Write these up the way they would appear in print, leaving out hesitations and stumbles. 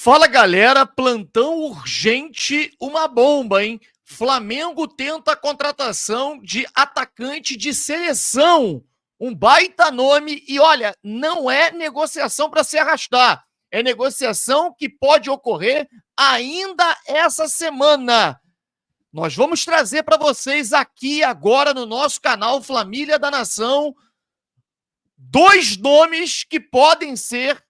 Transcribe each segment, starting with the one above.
Fala, galera, plantão urgente, uma bomba, hein? Flamengo tenta a contratação de atacante de seleção. Um baita nome e, olha, não é negociação para se arrastar. É negociação que pode ocorrer ainda essa semana. Nós vamos trazer para vocês aqui agora no nosso canal Família da Nação dois nomes que podem ser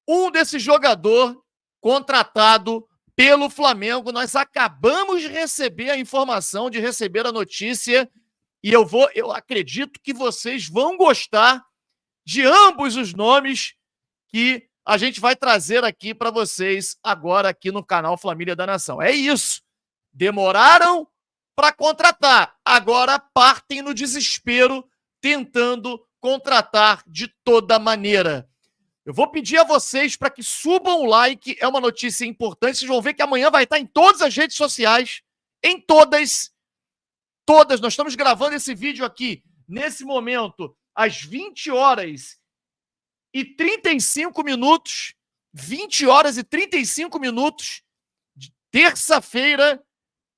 um desse jogador contratado pelo Flamengo. Nós acabamos de receber a informação, de receber a notícia, e eu acredito que vocês vão gostar de ambos os nomes que a gente vai trazer aqui para vocês agora aqui no canal Família da Nação. É isso. Demoraram para contratar, agora partem no desespero tentando contratar de toda maneira. Eu vou pedir a vocês para que subam o like, é uma notícia importante. Vocês vão ver que amanhã vai estar em todas as redes sociais, em todas. Nós estamos gravando esse vídeo aqui, nesse momento, às 20 horas e 35 minutos, 20 horas e 35 minutos, de terça-feira,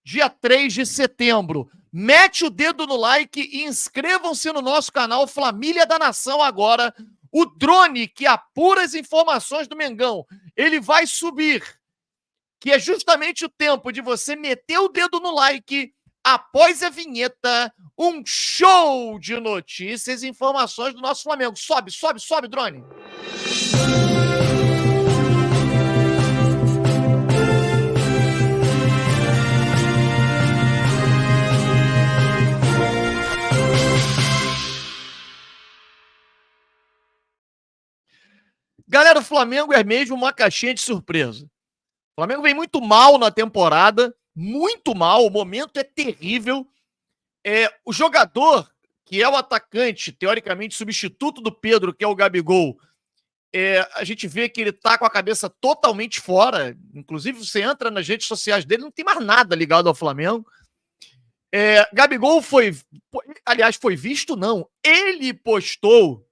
dia 3 de setembro. Mete o dedo no like e inscrevam-se no nosso canal Família da Nação agora. O drone que apura as informações do Mengão, ele vai subir, que é justamente o tempo de você meter o dedo no like após a vinheta, um show de notícias e informações do nosso Flamengo. Sobe, drone. Galera, o Flamengo é mesmo uma caixinha de surpresa. O Flamengo vem muito mal na temporada, muito mal, o momento é terrível. O jogador, que é o atacante, teoricamente substituto do Pedro, que é o Gabigol, a gente vê que ele tá com a cabeça totalmente fora. Inclusive, você entra nas redes sociais dele, não tem mais nada ligado ao Flamengo. Gabigol foi visto, não. Ele postou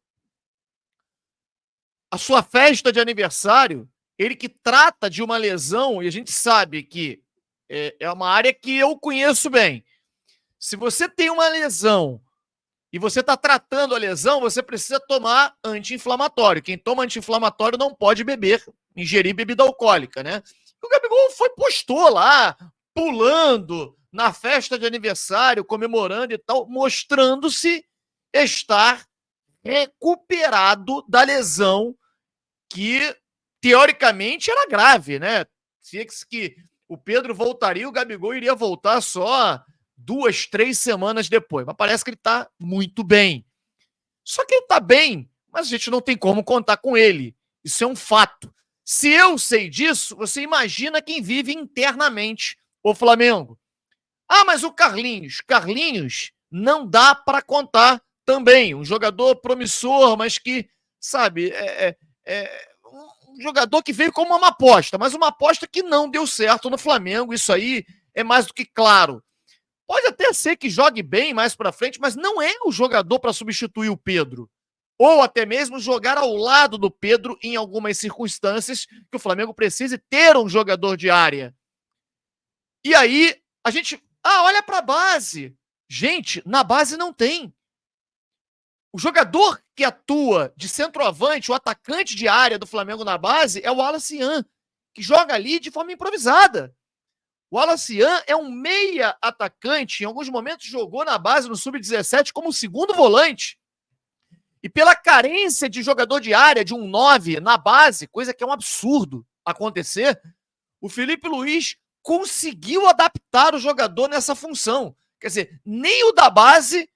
a sua festa de aniversário, ele que trata de uma lesão, e a gente sabe que é uma área que eu conheço bem. Se você tem uma lesão e você está tratando a lesão, você precisa tomar anti-inflamatório. Quem toma anti-inflamatório não pode ingerir bebida alcoólica, né? O Gabigol postou lá, pulando na festa de aniversário, comemorando e tal, mostrando-se estar recuperado da lesão que, teoricamente, era grave, né? Que o Pedro voltaria, o Gabigol iria voltar só 2, 3 semanas depois. Mas parece que ele tá muito bem. Só que ele tá bem, mas a gente não tem como contar com ele. Isso é um fato. Se eu sei disso, você imagina quem vive internamente o Flamengo. Ah, mas o Carlinhos. Carlinhos não dá para contar também. Um jogador promissor, mas que, sabe, um jogador que veio como uma aposta, mas uma aposta que não deu certo no Flamengo. Isso aí é mais do que claro. Pode até ser que jogue bem mais para frente, mas não é o jogador para substituir o Pedro. Ou até mesmo jogar ao lado do Pedro em algumas circunstâncias que o Flamengo precise ter um jogador de área. E aí, a gente... olha para a base. Gente, na base não tem. O jogador que atua de centroavante, o atacante de área do Flamengo na base, é o Wallace Yan, que joga ali de forma improvisada. O Wallace Yan é um meia atacante, em alguns momentos jogou na base no Sub-17 como segundo volante. E pela carência de jogador de área, de um 9 na base, coisa que é um absurdo acontecer, o Felipe Luiz conseguiu adaptar o jogador nessa função. Quer dizer, nem o da base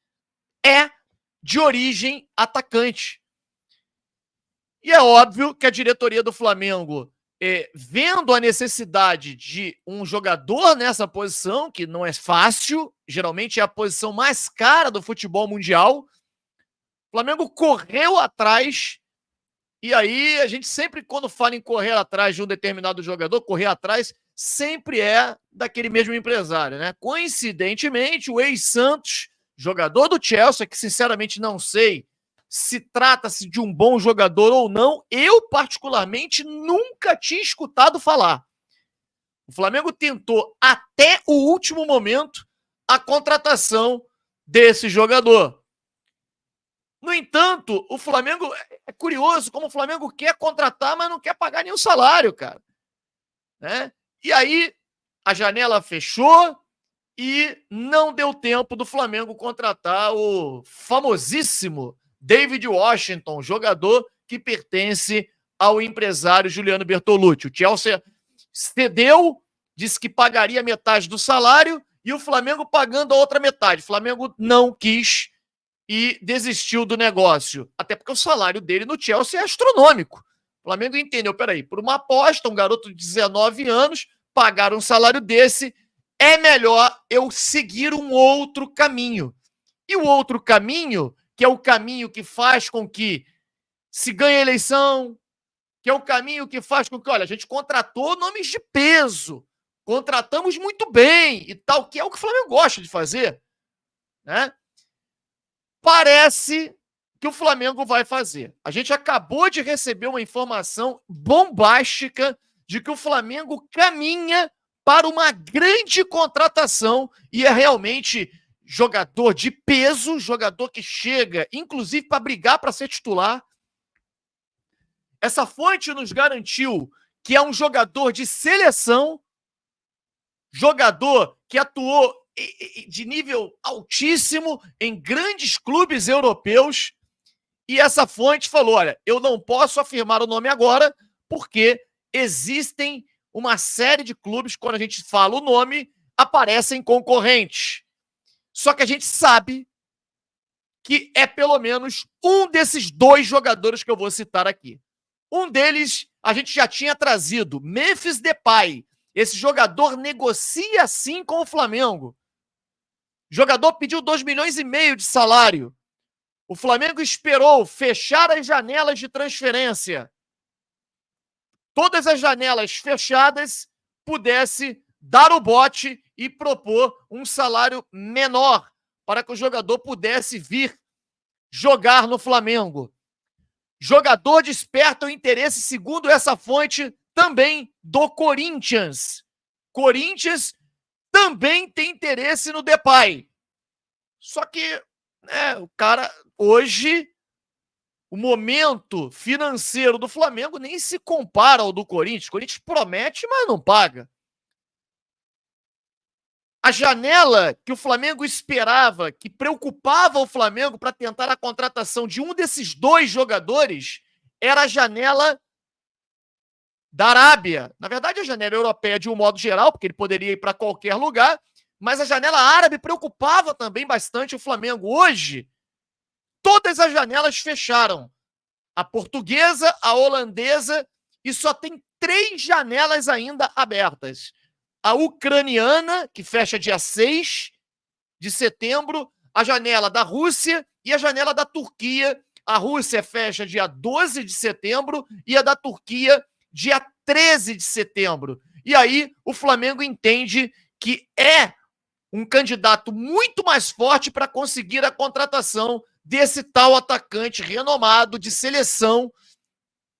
é de origem atacante. E é óbvio que a diretoria do Flamengo, vendo a necessidade de um jogador nessa posição, que não é fácil, geralmente é a posição mais cara do futebol mundial, o Flamengo correu atrás, e aí a gente sempre, quando fala em correr atrás de um determinado jogador, correr atrás sempre é daquele mesmo empresário, né? Coincidentemente, o ex-Santos, jogador do Chelsea, que sinceramente não sei se trata-se de um bom jogador ou não, eu particularmente nunca tinha escutado falar. O Flamengo tentou até o último momento a contratação desse jogador. No entanto, o Flamengo, é curioso como o Flamengo quer contratar, mas não quer pagar nenhum salário, cara. Né? E aí a janela fechou e não deu tempo do Flamengo contratar o famosíssimo David Washington, jogador que pertence ao empresário Juliano Bertolucci. O Chelsea cedeu, disse que pagaria metade do salário e o Flamengo pagando a outra metade. O Flamengo não quis e desistiu do negócio. Até porque o salário dele no Chelsea é astronômico. O Flamengo entendeu, peraí, por uma aposta, um garoto de 19 anos, pagar um salário desse, é melhor eu seguir um outro caminho. E o outro caminho, que é o caminho que faz com que se ganhe a eleição, que é o caminho que faz com que, olha, a gente contratou nomes de peso, contratamos muito bem e tal, que é o que o Flamengo gosta de fazer, né? Parece que o Flamengo vai fazer. A gente acabou de receber uma informação bombástica de que o Flamengo caminha para uma grande contratação e é realmente jogador de peso, jogador que chega, inclusive, para brigar para ser titular. Essa fonte nos garantiu que é um jogador de seleção, jogador que atuou de nível altíssimo em grandes clubes europeus. E essa fonte falou, olha, eu não posso afirmar o nome agora, porque existem uma série de clubes, quando a gente fala o nome, aparecem concorrentes. Só que a gente sabe que é pelo menos um desses dois jogadores que eu vou citar aqui. Um deles a gente já tinha trazido, Memphis Depay. Esse jogador negocia sim com o Flamengo. O jogador pediu 2,5 milhões de salário. O Flamengo esperou fechar as janelas de transferência. Todas as janelas fechadas, pudesse dar o bote e propor um salário menor para que o jogador pudesse vir jogar no Flamengo. Jogador desperta o interesse, segundo essa fonte, também do Corinthians. Corinthians também tem interesse no Depay. Só que o cara, hoje, o momento financeiro do Flamengo nem se compara ao do Corinthians. O Corinthians promete, mas não paga. A janela que o Flamengo esperava, que preocupava o Flamengo para tentar a contratação de um desses dois jogadores, era a janela da Arábia. Na verdade, a janela europeia de um modo geral, porque ele poderia ir para qualquer lugar, mas a janela árabe preocupava também bastante o Flamengo. Hoje, todas as janelas fecharam. A portuguesa, a holandesa, e só tem 3 janelas ainda abertas. A ucraniana, que fecha dia 6 de setembro, a janela da Rússia e a janela da Turquia. A Rússia fecha dia 12 de setembro e a da Turquia dia 13 de setembro. E aí o Flamengo entende que é um candidato muito mais forte para conseguir a contratação desse tal atacante renomado de seleção,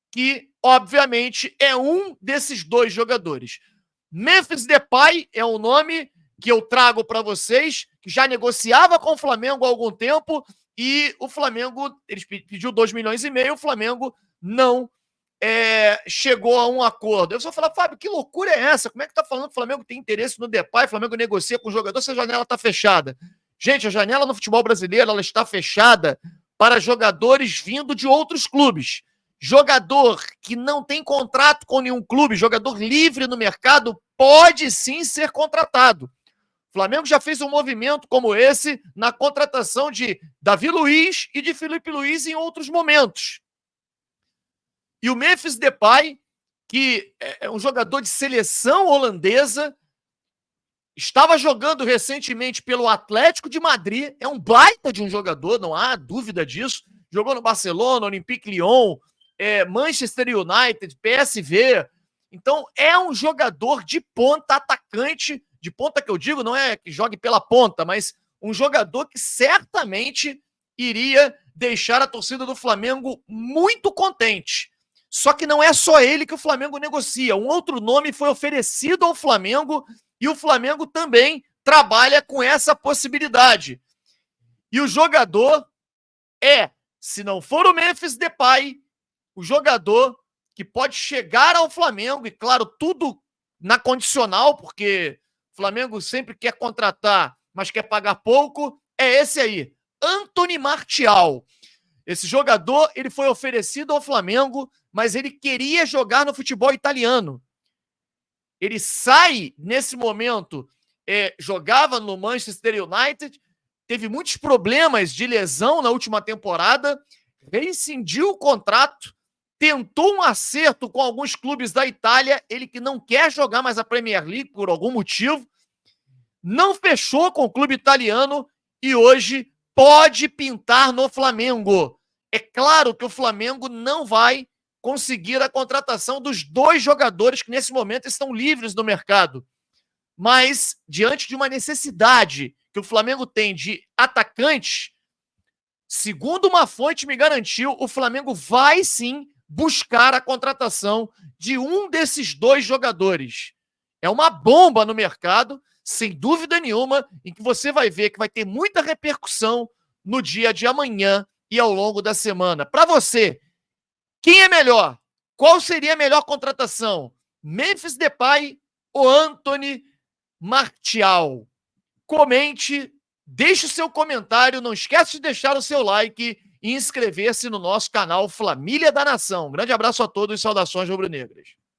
que, obviamente, é um desses dois jogadores. Memphis Depay é o nome que eu trago para vocês, que já negociava com o Flamengo há algum tempo, e o Flamengo, ele pediu 2,5 milhões, o Flamengo não chegou a um acordo. Eu só falo, Fábio, que loucura é essa? Como é que tá falando que o Flamengo tem interesse no Depay, o Flamengo negocia com o jogador se a janela tá fechada? Gente, a janela no futebol brasileiro, ela está fechada para jogadores vindo de outros clubes. Jogador que não tem contrato com nenhum clube, jogador livre no mercado, pode sim ser contratado. O Flamengo já fez um movimento como esse na contratação de Davi Luiz e de Felipe Luiz em outros momentos. E o Memphis Depay, que é um jogador de seleção holandesa, estava jogando recentemente pelo Atlético de Madrid, é um baita de um jogador, não há dúvida disso. Jogou no Barcelona, Olympique Lyon, Manchester United, PSV. Então, é um jogador de ponta, atacante, de ponta que eu digo, não é que jogue pela ponta, mas um jogador que certamente iria deixar a torcida do Flamengo muito contente. Só que não é só ele que o Flamengo negocia. Um outro nome foi oferecido ao Flamengo e o Flamengo também trabalha com essa possibilidade. E o jogador se não for o Memphis Depay, o jogador que pode chegar ao Flamengo, e claro, tudo na condicional, porque o Flamengo sempre quer contratar, mas quer pagar pouco, é esse aí, Anthony Martial. Esse jogador, ele foi oferecido ao Flamengo, mas ele queria jogar no futebol italiano. Ele sai, nesse momento, jogava no Manchester United, teve muitos problemas de lesão na última temporada, rescindiu o contrato, tentou um acerto com alguns clubes da Itália, ele que não quer jogar mais a Premier League por algum motivo, não fechou com o clube italiano e hoje pode pintar no Flamengo. É claro que o Flamengo não vai conseguir a contratação dos 2 jogadores que nesse momento estão livres no mercado. Mas, diante de uma necessidade que o Flamengo tem de atacantes, segundo uma fonte me garantiu, o Flamengo vai sim buscar a contratação de um desses 2 jogadores. É uma bomba no mercado, sem dúvida nenhuma, em que você vai ver que vai ter muita repercussão no dia de amanhã e ao longo da semana. Para você, quem é melhor? Qual seria a melhor contratação? Memphis Depay ou Anthony Martial? Comente, deixe o seu comentário, não esquece de deixar o seu like e inscrever-se no nosso canal Família da Nação. Um grande abraço a todos e saudações rubro-negras.